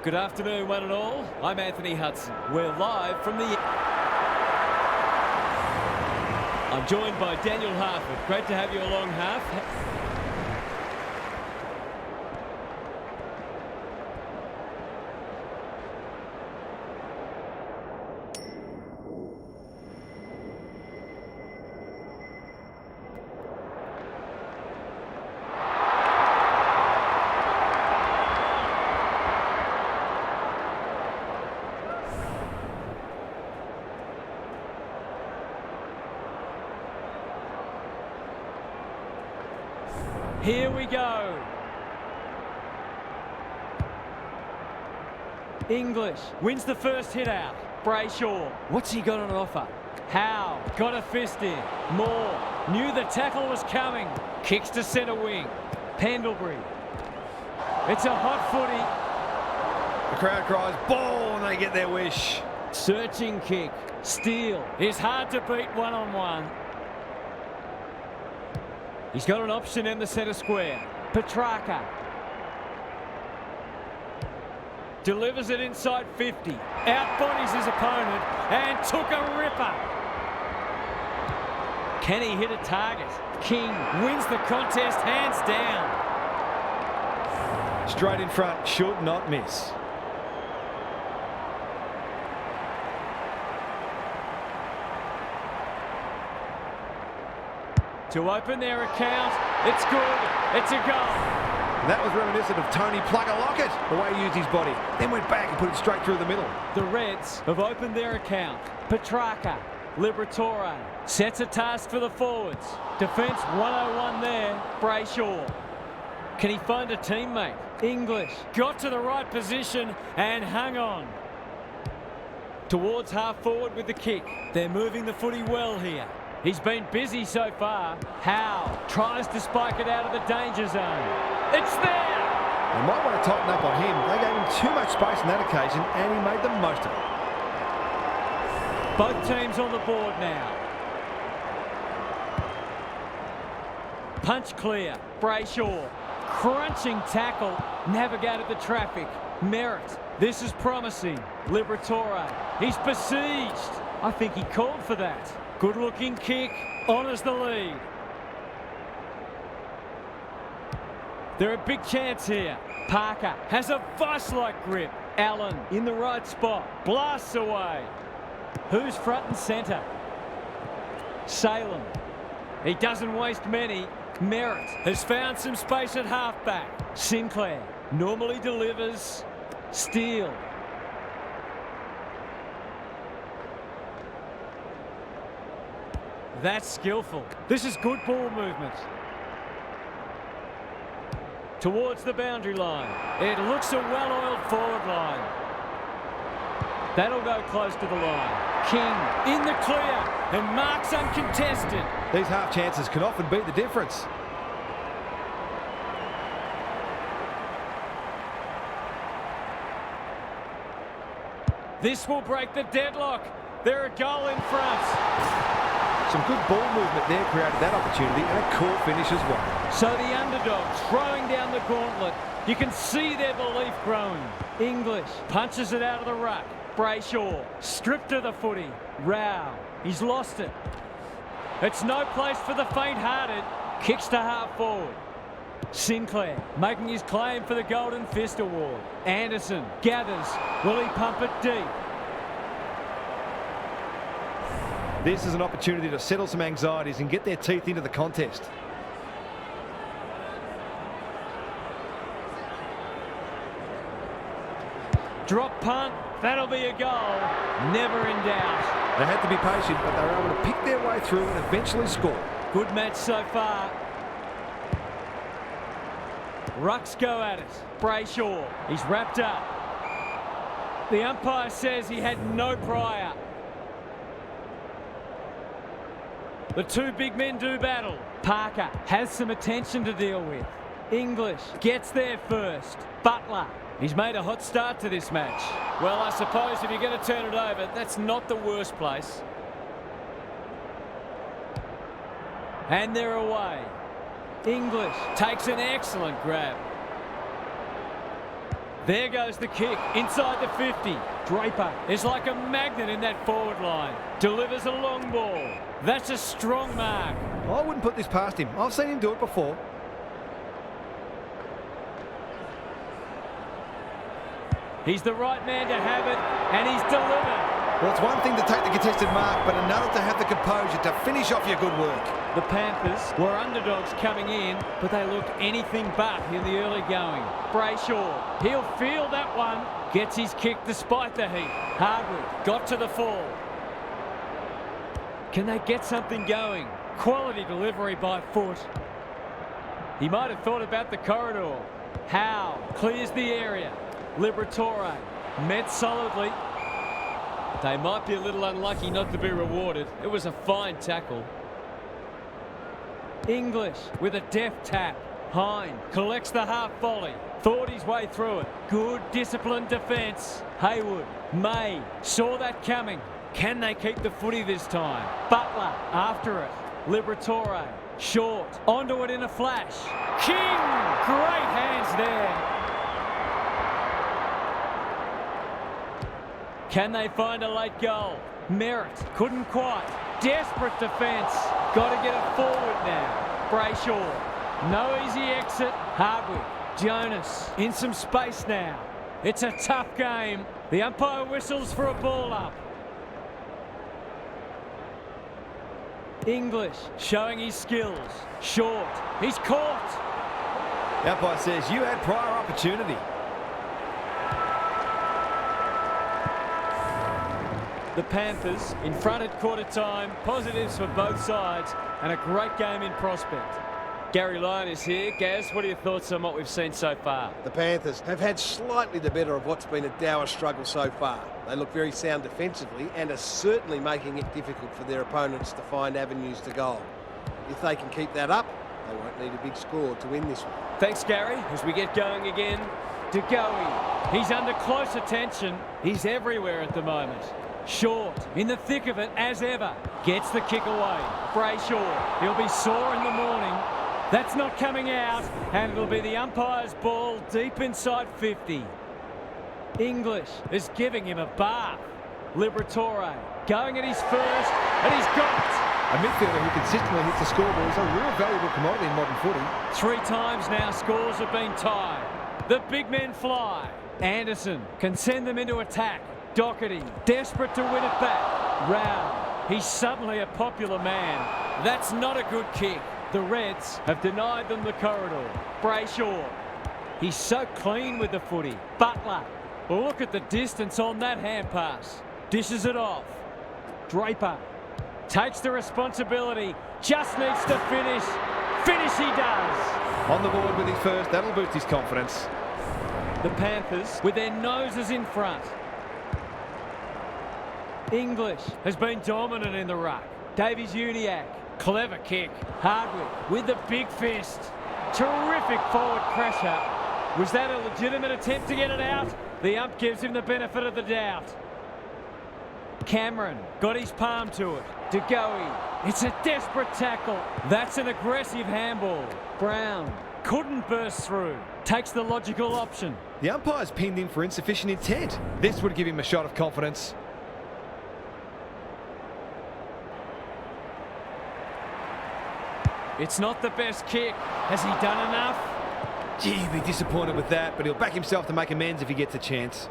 Good afternoon, one and all. I'm Anthony Hudson. We're live from the... I'm joined by Daniel Hartford. Great to have you along, Harf. Here we go. English wins the first hit out. Brayshaw, what's he got on offer? Howe, got a fist in. Moore, knew the tackle was coming. Kicks to centre wing. Pendlebury. It's a hot footy. The crowd cries, ball, and they get their wish. Searching kick. Steele is hard to beat one-on-one. He's got an option in the centre square. Petrarca. Delivers it inside 50. Outbodies his opponent and took a ripper. Can he hit a target? King wins the contest hands down. Straight in front, should not miss. To open their account, it's good, it's a goal. That was reminiscent of Tony Plugger-Lockett, the way he used his body, then went back and put it straight through the middle. The Reds have opened their account. Petrarca, Liberatore, sets a task for the forwards. Defence 101 there, Brayshaw. Can he find a teammate? English, got to the right position and hung on. Towards half forward with the kick. They're moving the footy well here. He's been busy so far. Howe tries to spike it out of the danger zone. It's there! They might want to tighten up on him. They gave him too much space on that occasion and he made the most of it. Both teams on the board now. Punch clear. Brayshaw. Crunching tackle. Navigated the traffic. Merritt. This is promising. Liberatore. He's besieged. I think he called for that. Good-looking kick, honours the lead. They're a big chance here. Parker has a vice-like grip. Allen in the right spot, blasts away. Who's front and centre? Salem. He doesn't waste many. Merritt has found some space at halfback. Sinclair normally delivers. Steele. That's skillful. This is good ball movement. Towards the boundary line. It looks a well-oiled forward line. That'll go close to the line. King in the clear and marks uncontested. These half chances can often beat the difference. This will break the deadlock. They're a goal in front. Some good ball movement there created that opportunity and a cool finish as well. So the underdogs throwing down the gauntlet. You can see their belief growing. English punches it out of the ruck. Brayshaw stripped of the footy. Rao, he's lost it. It's no place for the faint-hearted. Kicks to half forward. Sinclair making his claim for the Golden Fist Award. Anderson gathers. Will he pump it deep? This is an opportunity to settle some anxieties and get their teeth into the contest. Drop punt, that'll be a goal. Never in doubt. They had to be patient, but they were able to pick their way through and eventually score. Good match so far. Rucks go at it. Brayshaw, he's wrapped up. The umpire says he had no prior. The two big men do battle. Parker has some attention to deal with. English gets there first. Butler, he's made a hot start to this match. Well, I suppose if you're going to turn it over, that's not the worst place. And they're away. English takes an excellent grab. There goes the kick inside the 50. Draper is like a magnet in that forward line. Delivers a long ball. That's a strong mark. I wouldn't put this past him. I've seen him do it before. He's the right man to have it, and he's delivered. Well, it's one thing to take the contested mark, but another to have the composure to finish off your good work. The Panthers were underdogs coming in, but they looked anything but in the early going. Brayshaw, he'll feel that one. Gets his kick despite the heat. Hardwick got to the fall. Can they get something going? Quality delivery by foot. He might have thought about the corridor. Howe clears the area. Liberatore met solidly. They might be a little unlucky not to be rewarded. It was a fine tackle. English with a deft tap. Hine collects the half volley. Thought his way through it. Good disciplined defence. Haywood, May saw that coming. Can they keep the footy this time? Butler after it. Liberatore short. Onto it in a flash. King! Great hands there. Can they find a late goal? Merritt couldn't quite. Desperate defence. Got to get it forward now. Brayshaw. No easy exit. Hardwick. Jonas in some space now. It's a tough game. The umpire whistles for a ball up. English showing his skills. Short. He's caught. The umpire says you had prior opportunity. The Panthers in front at quarter time. Positives for both sides and a great game in prospect. Gary Lyon is here. Gaz, what are your thoughts on what we've seen so far? The Panthers have had slightly the better of what's been a dour struggle so far. They look very sound defensively and are certainly making it difficult for their opponents to find avenues to goal. If they can keep that up, they won't need a big score to win this one. Thanks, Gary. As we get going again, De Goey. He's under close attention. He's everywhere at the moment. Short, in the thick of it as ever. Gets the kick away. Brayshaw, he'll be sore in the morning. That's not coming out, and it'll be the umpire's ball deep inside 50. English is giving him a bath. Liberatore going at his first, and he's got it. A midfielder who consistently hits the scoreboard is a real valuable commodity in modern footy. 3 times now scores have been tied. The big men fly. Anderson can send them into attack. Doherty, desperate to win it back. Rao, he's suddenly a popular man. That's not a good kick. The Reds have denied them the corridor. Brayshaw, he's so clean with the footy. Butler, look at the distance on that hand pass. Dishes it off. Draper takes the responsibility. Just needs to finish. Finish he does. On the board with his first, that'll boost his confidence. The Panthers with their noses in front. English has been dominant in the ruck. Davies-Uniacke, clever kick. Hardwick with the big fist. Terrific forward pressure. Was that a legitimate attempt to get it out? The ump gives him the benefit of the doubt. Cameron got his palm to it. De Goey, it's a desperate tackle. That's an aggressive handball. Brown couldn't burst through. Takes the logical option. The umpire's pinned him for insufficient intent. This would give him a shot of confidence. It's not the best kick. Has he done enough? Gee, he'll be disappointed with that, but he'll back himself to make amends if he gets a chance.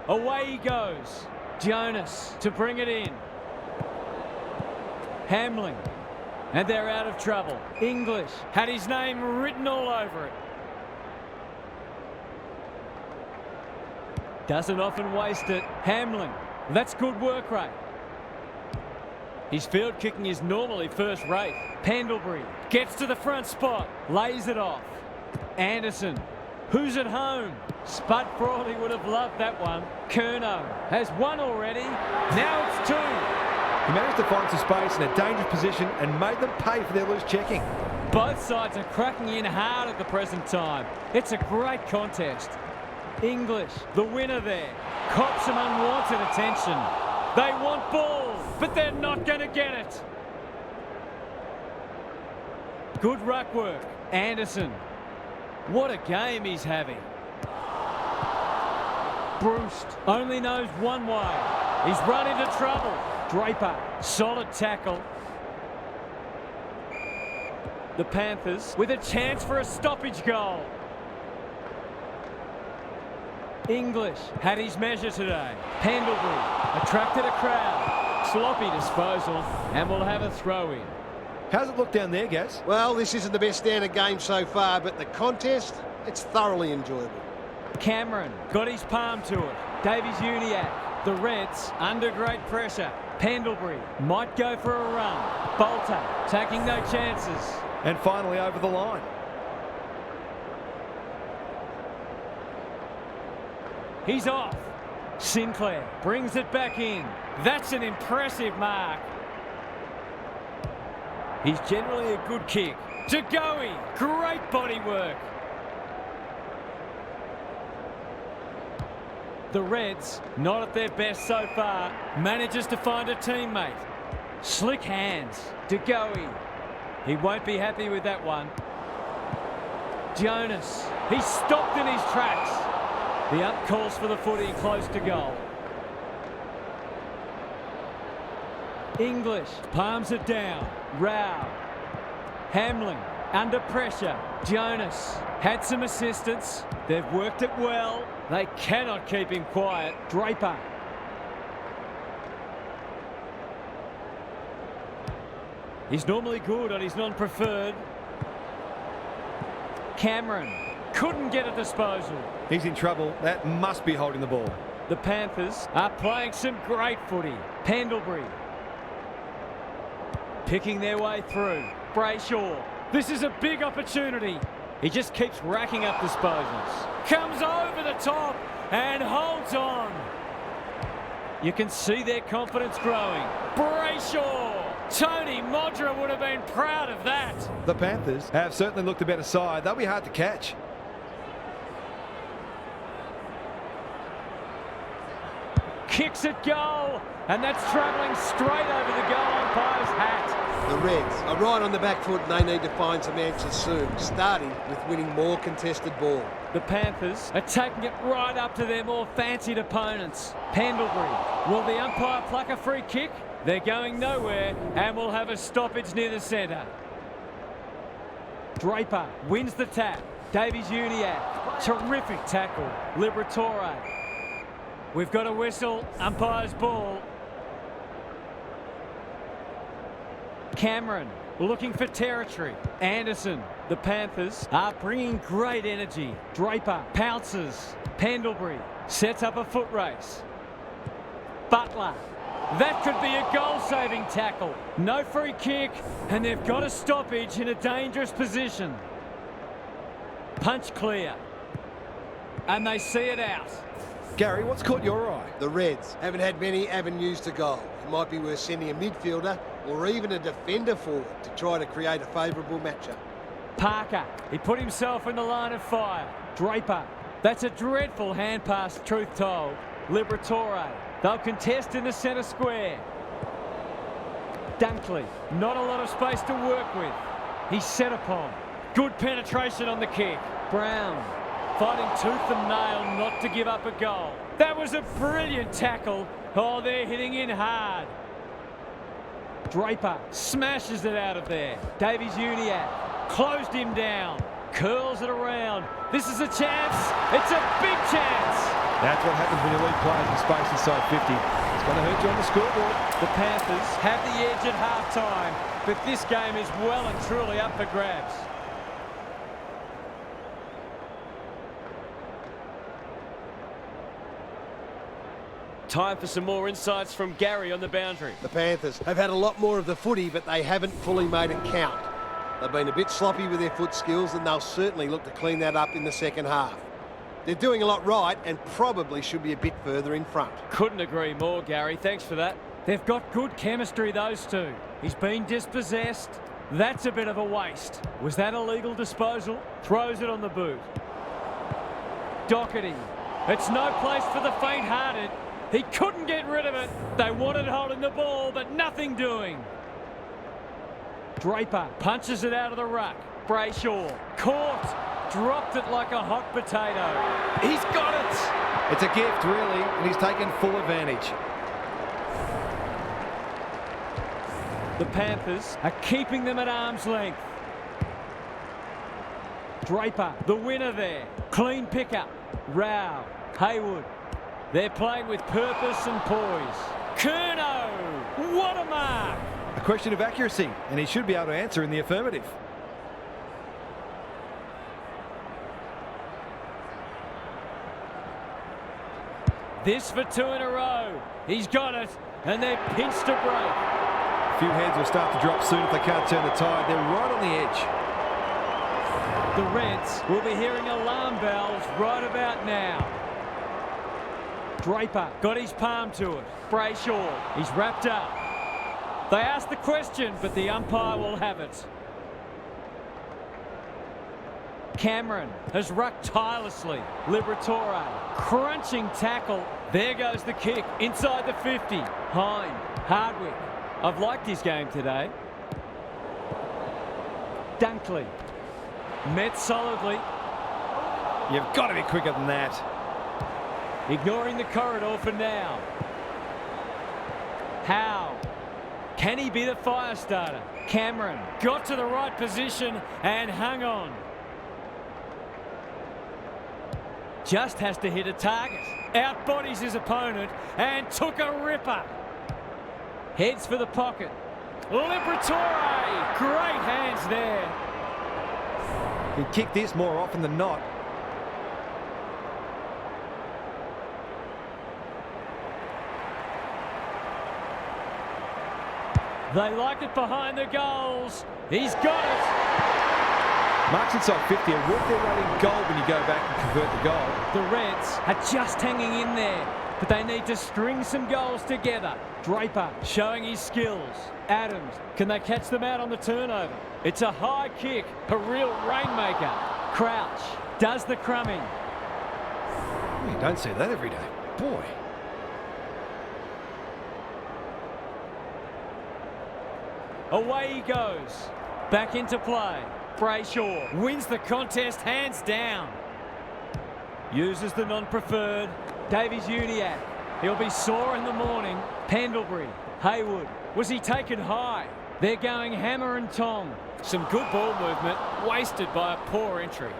Away he goes. Jonas to bring it in. Hamling. And they're out of trouble. English had his name written all over it. Doesn't often waste it. Hamling. That's good work rate. His field kicking is normally first rate. Pendlebury gets to the front spot. Lays it off. Anderson. Who's at home? Spud Frawley would have loved that one. Curnow has one already. Now it's 2. He managed to find some space in a dangerous position and made them pay for their loose checking. Both sides are cracking in hard at the present time. It's a great contest. English, the winner there. Cops some unwanted attention. They want ball, but they're not going to get it. Good ruck work. Anderson What a game he's having. Bruce only knows one way. He's run into trouble. Draper, solid tackle. The Panthers with a chance for a stoppage goal. English had his measure today. Pendlebury attracted a crowd. Sloppy disposal, and we'll have a throw-in. How's it look down there, Gaz? Well, this isn't the best standard game so far, but the contest, it's thoroughly enjoyable. Cameron got his palm to it. Davies-Uniacke. The Reds under great pressure. Pendlebury might go for a run. Bolter taking no chances. And finally over the line. He's off. Sinclair brings it back in. That's an impressive mark. He's generally a good kick. Jagoe, great body work. The Reds, not at their best so far, manages to find a teammate. Slick hands. Jagoe. He won't be happy with that one. Jonas. He's stopped in his tracks. The up calls for the footy close to goal. English palms it down. Rao. Hamling under pressure. Jonas had some assistance. They've worked it well. They cannot keep him quiet. Draper. He's normally good on his non-preferred. Cameron couldn't get a disposal. He's in trouble. That must be holding the ball. The Panthers are playing some great footy. Pendlebury picking their way through. Brayshaw. This is a big opportunity. He just keeps racking up disposals. Comes over the top and holds on. You can see their confidence growing. Brayshaw. Tony Modra would have been proud of that. The Panthers have certainly looked a better side. They'll be hard to catch. Kicks at goal, and that's travelling straight over the goal umpire's hat. The Reds are right on the back foot and they need to find some answers soon, starting with winning more contested ball. The Panthers are taking it right up to their more fancied opponents. Pendlebury. Will the umpire pluck a free kick? They're going nowhere, and we'll have a stoppage near the centre. Draper wins the tap. Davies-Uniacke. Terrific tackle. Liberatore. We've got a whistle. Umpire's ball. Cameron looking for territory. Anderson. The Panthers are bringing great energy. Draper pounces. Pendlebury sets up a foot race. Butler. That could be a goal-saving tackle. No free kick, and they've got a stoppage in a dangerous position. Punch clear. And they see it out. Gary, what's caught your eye? The Reds haven't had many avenues to goal. It might be worth sending a midfielder or even a defender forward to try to create a favourable matchup. Parker, he put himself in the line of fire. Draper, that's a dreadful hand pass, truth told. Liberatore, they'll contest in the centre square. Dunkley, not a lot of space to work with. He's set upon. Good penetration on the kick. Brown, fighting tooth and nail not to give up a goal. That was a brilliant tackle. Oh, they're hitting in hard. Draper smashes it out of there. Davies-Uniacke closed him down. Curls it around. This is a chance. It's a big chance. That's what happens when you leave players in space inside 50. It's going to hurt you on the scoreboard. The Panthers have the edge at half-time, but this game is well and truly up for grabs. Time for some more insights from Gary on the boundary. The Panthers have had a lot more of the footy, but they haven't fully made it count. They've been a bit sloppy with their foot skills, and they'll certainly look to clean that up in the second half. They're doing a lot right and probably should be a bit further in front. Couldn't agree more, Gary. Thanks for that. They've got good chemistry, those two. He's been dispossessed. That's a bit of a waste. Was that a legal disposal? Throws it on the boot. Doherty. It's no place for the faint-hearted. He couldn't get rid of it. They wanted holding the ball, but nothing doing. Draper punches it out of the ruck. Brayshaw caught. dropped it like a hot potato. He's got it! It's a gift, really, and he's taken full advantage. The Panthers are keeping them at arm's length. Draper, the winner there. Clean pickup. Rao, Haywood. They're playing with purpose and poise. Curnow, what a mark! A question of accuracy, and he should be able to answer in the affirmative. This for 2 in a row. He's got it, and they're pinched to break. A few heads will start to drop soon if they can't turn the tide. They're right on the edge. The Reds will be hearing alarm bells right about now. Draper got his palm to it. Brayshaw, he's wrapped up. They asked the question, but the umpire will have it. Cameron has rucked tirelessly. Liberatore, crunching tackle. There goes the kick inside the 50. Hine, Hardwick. I've liked his game today. Dunkley. Met solidly. You've got to be quicker than that. Ignoring the corridor for now. Howe. Can he be the fire starter? Cameron got to the right position and hung on. Just has to hit a target. Outbodies his opponent and took a ripper. Heads for the pocket. Liberatore. Great hands there. He'd kick this more often than not. They like it behind the goals. He's got it. Marks inside 50 are worth their weight in gold when you go back and convert the goal. The Reds are just hanging in there, but they need to string some goals together. Draper showing his skills. Adams, can they catch them out on the turnover? It's a high kick, a real rainmaker. Crouch does the crumbing. You don't see that every day. Boy. Away he goes. Back into play. Brayshaw wins the contest hands down. Uses the non-preferred. Davies-Uniacke. He'll be sore in the morning. Pendlebury. Haywood. Was he taken high? They're going hammer and tong. Some good ball movement wasted by a poor entry.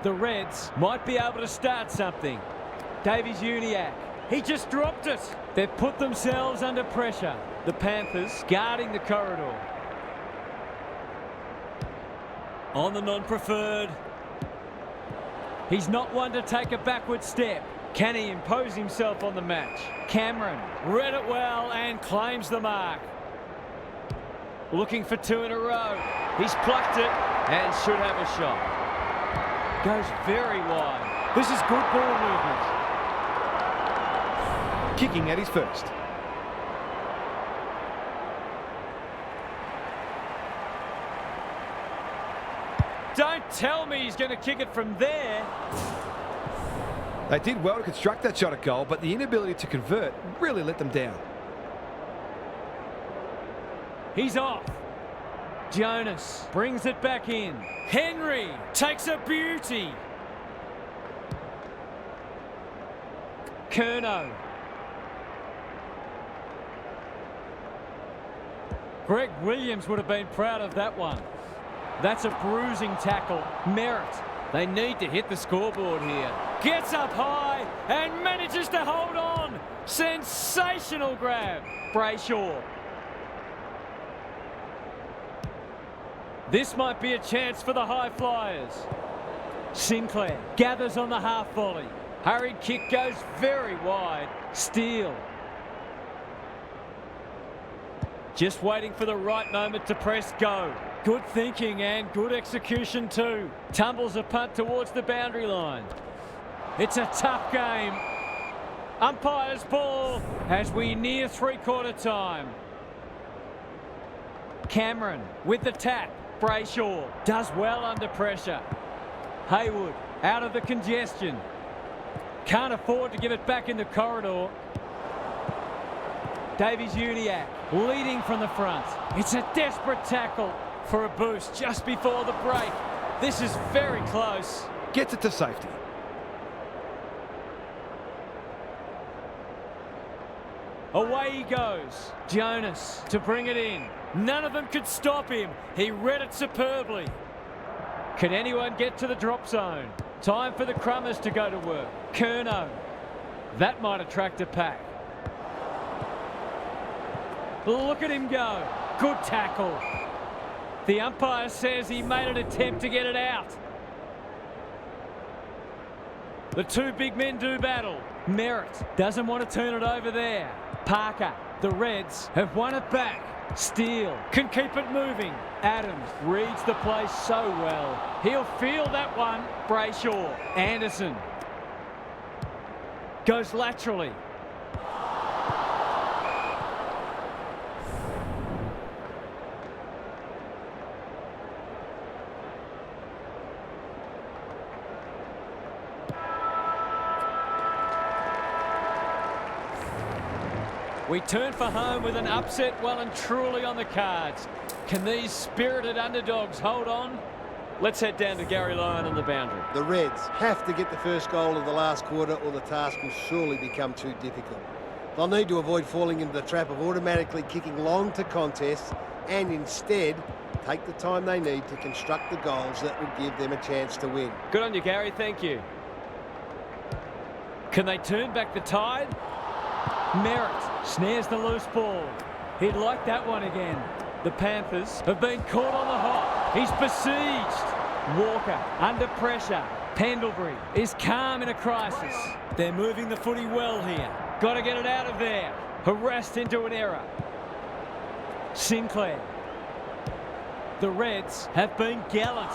The Reds might be able to start something. Davies-Uniacke. He just dropped it. They've put themselves under pressure. The Panthers guarding the corridor. On the non-preferred. He's not one to take a backward step. Can he impose himself on the match? Cameron read it well and claims the mark. Looking for 2 in a row. He's plucked it and should have a shot. Goes very wide. This is good ball movement. Kicking at his first. Don't tell me he's going to kick it from there. They did well to construct that shot at goal, but the inability to convert really let them down. He's off. Jonas brings it back in. Henry takes a beauty. Curnow. Greg Williams would have been proud of that one. That's a bruising tackle. Merritt. They need to hit the scoreboard here. Gets up high and manages to hold on. Sensational grab. Brayshaw. This might be a chance for the high flyers. Sinclair gathers on the half volley. Hurried kick goes very wide. Steele. Just waiting for the right moment to press go. Good thinking and good execution too. Tumbles a punt towards the boundary line. It's a tough game. Umpire's ball as we near three-quarter time. Cameron with the tap. Brayshaw does well under pressure. Haywood out of the congestion. Can't afford to give it back in the corridor. Davies-Uniacke leading from the front. It's a desperate tackle. for a boost just before the break. This is very close. Gets it to safety. Away he goes. Jonas to bring it in. None of them could stop him. He read it superbly. Can anyone get to the drop zone? Time for the Crummers to go to work. Curnow. That might attract a pack. Look at him go. Good tackle. The umpire says he made an attempt to get it out. The two big men do battle. Merritt doesn't want to turn it over there. Parker. The Reds have won it back. Steele can keep it moving. Adams reads the play so well. He'll feel that one. Brayshaw. Anderson. Goes laterally. We turn for home with an upset well and truly on the cards. Can these spirited underdogs hold on? Let's head down to Gary Lyon on the boundary. The Reds have to get the first goal of the last quarter or the task will surely become too difficult. They'll need to avoid falling into the trap of automatically kicking long to contests and instead take the time they need to construct the goals that will give them a chance to win. Good on you, Gary. Thank you. Can they turn back the tide? Merritt snares the loose ball. He'd like that one again. The Panthers have been caught on the hop. He's besieged. Walker under pressure. Pendlebury is calm in a crisis. They're moving the footy well here. Got to get it out of there. Harassed into an error. Sinclair. The Reds have been gallant.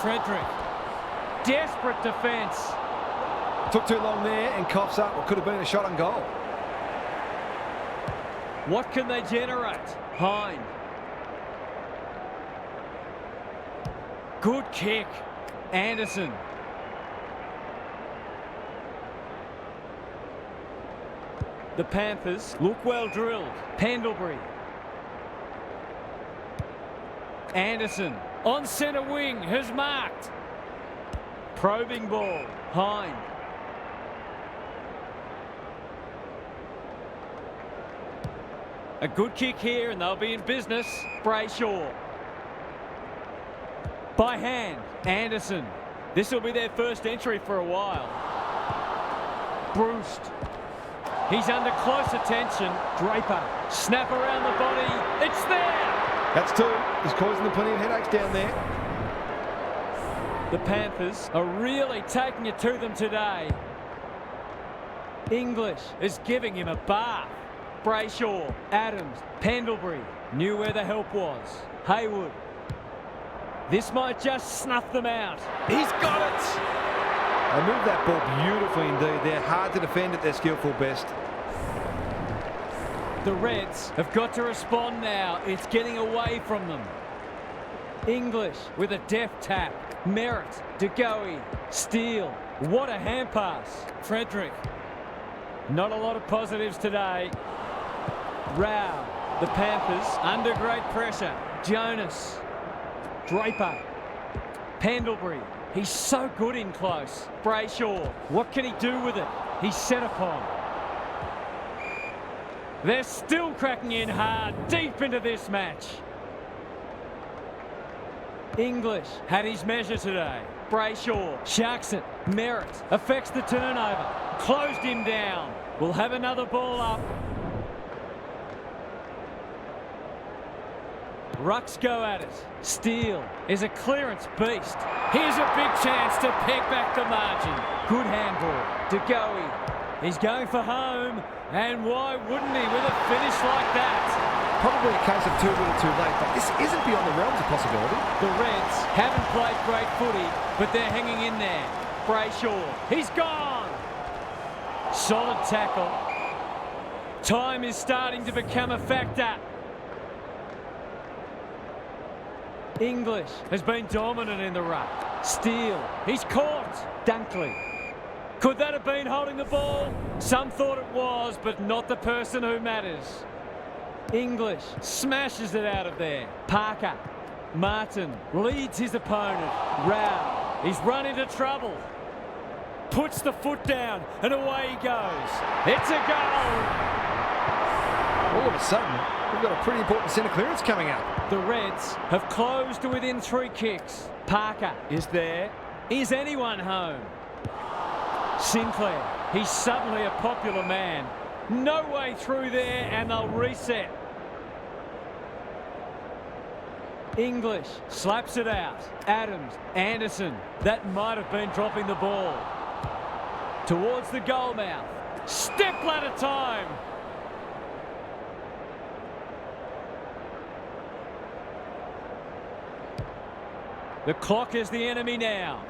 Frederick. Desperate defence. Took too long there and coughs up what could have been a shot on goal. What can they generate? Hine. Good kick. Anderson. The Panthers look well drilled. Pendlebury. Anderson on centre wing has marked. Probing ball. Hine. A good kick here and they'll be in business. Brayshaw. By hand. Anderson. This will be their first entry for a while. Bruce. He's under close attention. Draper. Snap around the body. It's there. That's two. He's causing them plenty of headaches down there. The Panthers are really taking it to them today. English is giving him a bath. Brayshaw, Adams, Pendlebury knew where the help was. Haywood. This might just snuff them out. He's got it! They moved that ball beautifully indeed. They're hard to defend at their skillful best. The Reds have got to respond now. It's getting away from them. English with a deft tap. Merritt, DeGoey, Steele. What a hand pass. Frederick. Not a lot of positives today. Rao. The Panthers under great pressure. Jonas. Draper. Pendlebury. He's so good in close. Brayshaw. What can he do with it? He's set upon. They're still cracking in hard deep into this match. English had his measure today. Brayshaw sharks it. Merritt affects the turnover. Closed him down. We'll have another ball up. Rucks go at it. Steele is a clearance beast. Here's a big chance to peg back the margin. Good handball. DeGoey. He's going for home. And why wouldn't he with a finish like that? Probably a case of too little too late, but this isn't beyond the realms of possibility. The Reds haven't played great footy, but they're hanging in there. Brayshaw. He's gone. Solid tackle. Time is starting to become a factor. English has been dominant in the ruck. Steele. He's caught. Dunkley. Could that have been holding the ball? Some thought it was, but not the person who matters. English smashes it out of there. Parker. Martin leads his opponent. Rao, he's run into trouble. Puts the foot down and away he goes. It's a goal. All of a sudden, we've got a pretty important centre clearance coming up. The Reds have closed to within 3 kicks. Parker is there. Is anyone home? Sinclair, he's suddenly a popular man. No way through there and they'll reset. English slaps it out. Adams, Anderson, that might have been dropping the ball. Towards the goal mouth. Step ladder time. The clock is the enemy now.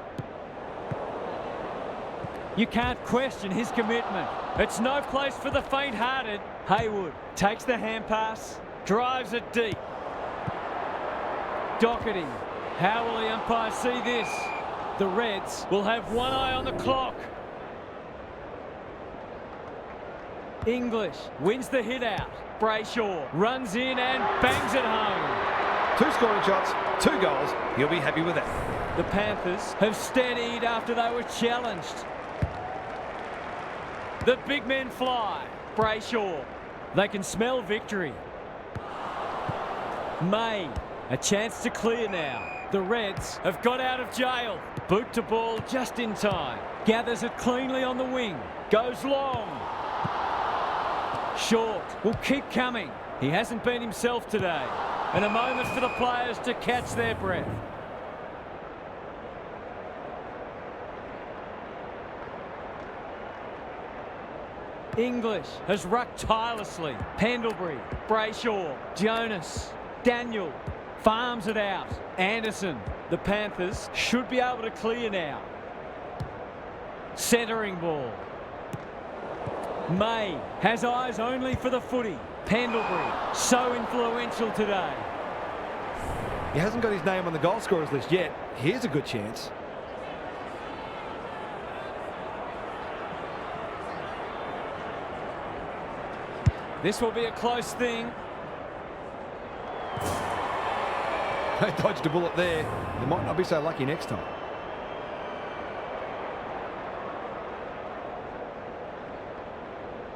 You can't question his commitment. It's no place for the faint-hearted. Haywood takes the hand pass, drives it deep. Doherty, how will the umpire see this? The Reds will have one eye on the clock. English wins the hit out. Brayshaw runs in and bangs it home. 2 scoring shots, 2 goals. You'll be happy with that. The Panthers have steadied after they were challenged. The big men fly. Brayshaw. They can smell victory. May. A chance to clear now. The Reds have got out of jail. Boot to ball just in time. Gathers it cleanly on the wing. Goes long. Short will keep coming. He hasn't been himself today. And a moment for the players to catch their breath. English has rucked tirelessly. Pendlebury, Brayshaw, Jonas, Daniel farms it out. Anderson, the Panthers should be able to clear now. Centering ball. May has eyes only for the footy. Pendlebury, so influential today. He hasn't got his name on the goal scorers list yet. Here's a good chance. This will be a close thing. They dodged a bullet there. They might not be so lucky next time.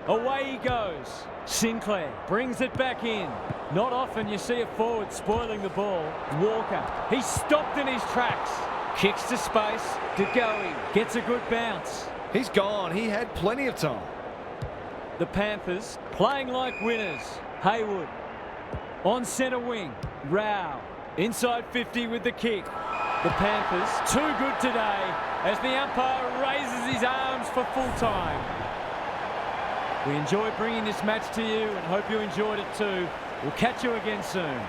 Away he goes. Sinclair brings it back in. Not often you see a forward spoiling the ball. Walker, he's stopped in his tracks. Kicks to space. DeGoey gets a good bounce. He's gone. He had plenty of time. The Panthers playing like winners. Haywood on centre wing. Rao inside 50 with the kick. The Panthers too good today as the umpire raises his arms for full time. We enjoyed bringing this match to you and hope you enjoyed it too. We'll catch you again soon.